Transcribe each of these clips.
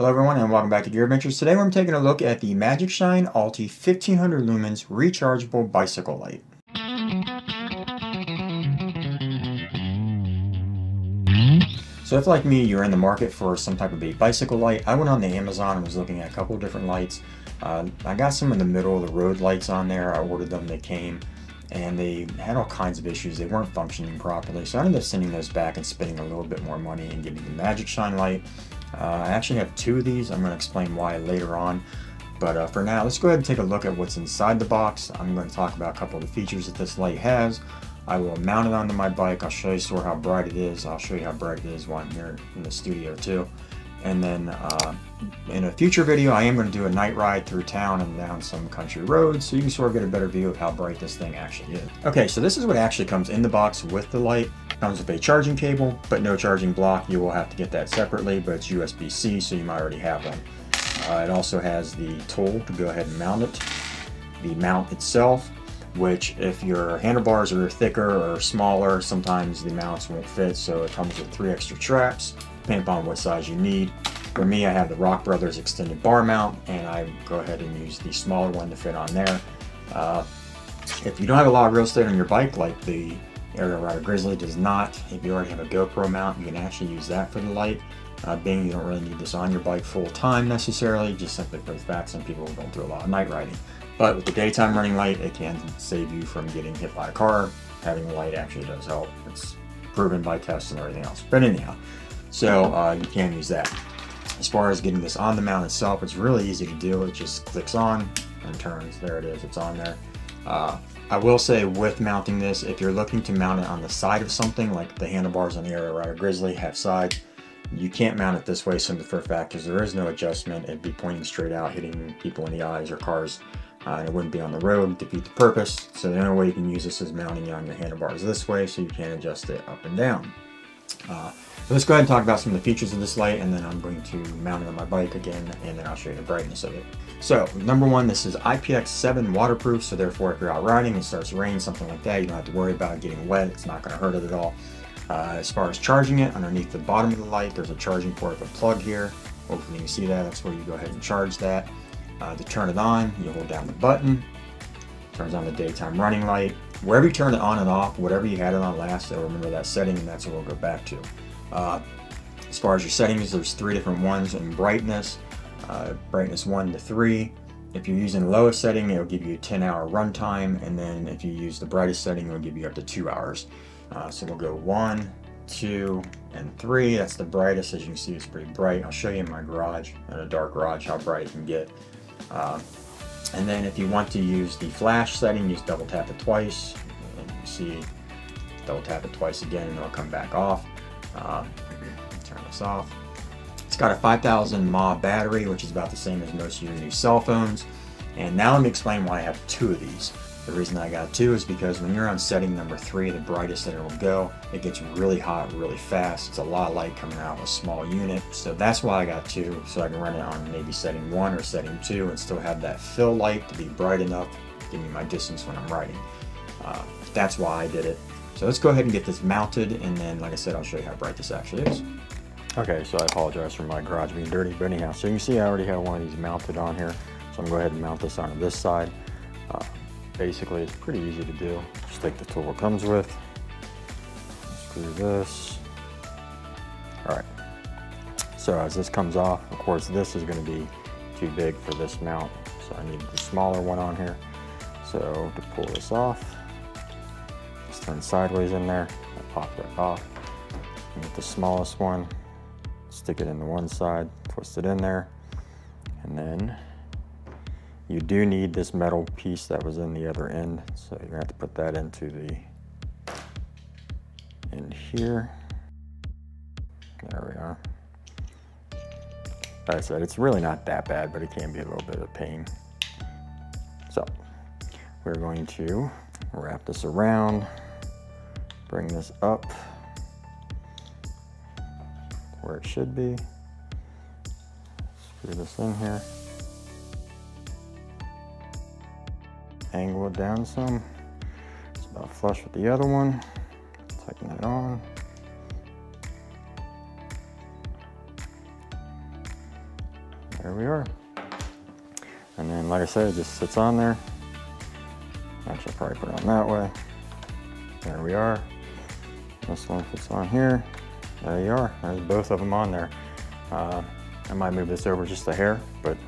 Hello everyone and welcome back to Gear Adventures. Today we're taking a look at the Magicshine Allty 1500 Lumens Rechargeable Bicycle Light. So if like me you're in the market for some type of a bicycle light, I went on the Amazon and was looking at a couple of different lights. I got some in the middle of the road lights on there. I ordered them, they came, and they had all kinds of issues. They weren't functioning properly, so I ended up sending those back and spending a little bit more money and getting the Magicshine light. I actually have two of these. I'm going to explain why later on, but for now let's go ahead and take a look at what's inside the box. I'm going to talk about a couple of the features that this light has. I will mount it onto my bike. I'll show you sort of how bright it is. I'll show you how bright it is while I'm here in the studio too. And then in a future video I am going to do a night ride through town and down some country roads, so you can sort of get a better view of how bright this thing actually is. Okay, so this is what actually comes in the box with the light. It comes with a charging cable, but no charging block. You will have to get that separately, but it's USB-C, so you might already have one. It also has the tool to go ahead and mount it. The mount itself, which if your handlebars are thicker or smaller, sometimes the mounts won't fit, so it comes with 3 extra straps, depending upon what size you need. For me, I have the Rock Brothers extended bar mount, and I go ahead and use the smaller one to fit on there. If you don't have a lot of real estate on your bike, like the Aerial Rider Grizzly does not, if you already have a GoPro mount, you can actually use that for the light. Being you don't really need this on your bike full time necessarily, just simply for the fact some people don't do a lot of night riding. But with the daytime running light, it can save you from getting hit by a car. Having a light actually does help. It's proven by tests and everything else. But anyhow, so you can use that. As far as getting this on the mount itself, it's really easy to do. It just clicks on and turns. There it is, it's on there. I will say with mounting this, if you're looking to mount it on the side of something, like the handlebars on the Aerial Rider Grizzly have sides, you can't mount it this way simply for a fact because there is no adjustment. It'd be pointing straight out, hitting people in the eyes or cars, and it wouldn't be on the road, defeat the purpose. So the only way you can use this is mounting it on the handlebars this way, so you can adjust it up and down. Let's go ahead and talk about some of the features of this light, and then I'm going to mount it on my bike again, and then I'll show you the brightness of it. So, number one, this is IPX7 waterproof, so therefore if you're out riding and it starts to rain, something like that, you don't have to worry about it getting wet. It's not going to hurt it at all. As far as charging it, underneath the bottom of the light, there's a charging port with a plug here. Hopefully you can see that. That's where you go ahead and charge that. To turn it on, you hold down the button. Turns on the daytime running light. Wherever you turn it on and off, whatever you had it on last, so remember that setting, and that's what we'll go back to. As far as your settings, there's 3 different ones in brightness. Brightness 1 to 3. If you're using the lowest setting, it'll give you a 10-hour runtime, and then if you use the brightest setting, it'll give you up to 2 hours. So we'll go 1, 2, and 3. That's the brightest. As you can see, it's pretty bright. I'll show you in my garage, in a dark garage, how bright it can get. And then if you want to use the flash setting, just double tap it twice, and you can see, double tap it twice again, and it'll come back off. Turn this off. It's got a 5000 mAh battery, which is about the same as most of your new cell phones. And now let me explain why I have 2 of these. The reason I got 2 is because when you're on setting number 3, the brightest that it'll go, it gets really hot really fast. It's a lot of light coming out of a small unit. So that's why I got 2, so I can run it on maybe setting 1 or setting 2 and still have that fill light to be bright enough to give me my distance when I'm riding. That's why I did it. So let's go ahead and get this mounted, and then like I said, I'll show you how bright this actually is. Okay, so I apologize for my garage being dirty, but anyhow, so you can see I already have one of these mounted on here. So I'm going to go ahead and mount this onto this side. Basically, it's pretty easy to do. Just take the tool it comes with, screw this. All right, so as this comes off, of course, this is going to be too big for this mount, so I need the smaller one on here. So to pull this off, just turn sideways in there, I pop that off, and get the smallest one, stick it in the one side, twist it in there, and then you do need this metal piece that was in the other end, so you're gonna have to put that into the end here. There we are. Like I said, it's really not that bad, but it can be a little bit of a pain. So we're going to wrap this around, bring this up where it should be, screw this in here. Angle it down some. It's about flush with the other one. Tighten that on. there we are. And then, like I said, it just sits on there. Actually, I'll probably put it on that way. There we are. This one fits on here. There you are. There's both of them on there. I might move this over just a hair, but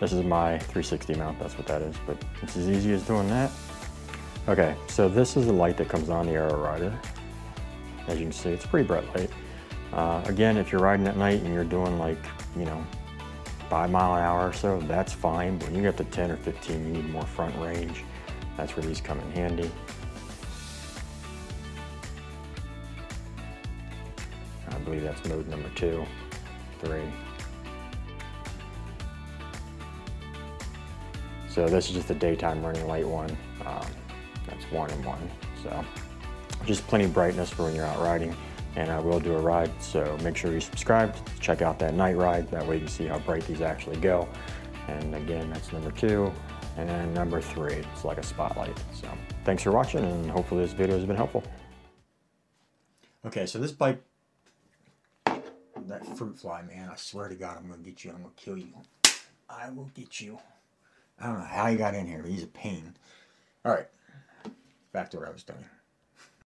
this is my 360 mount. That's what that is, but it's as easy as doing that. Okay, so this is the light that comes on the Aero Rider. As you can see, it's a pretty bright light. Again, if you're riding at night and you're doing like, you know, 5 mile an hour or so, that's fine. But when you get to 10 or 15, you need more front range. That's where these come in handy. I believe that's mode number 2, 3. So this is just the daytime running light one. That's 1 and 1. So just plenty of brightness for when you're out riding. And I will do a ride, so make sure you subscribe, check out that night ride, that way you can see how bright these actually go. And again, that's number 2, and then number 3, it's like a spotlight. So thanks for watching, and hopefully this video has been helpful. Okay, so this bike, that fruit fly, man, I swear to God, I'm gonna get you, I'm gonna kill you. I will get you. I don't know how he got in here, but he's a pain. All right, back to what I was doing.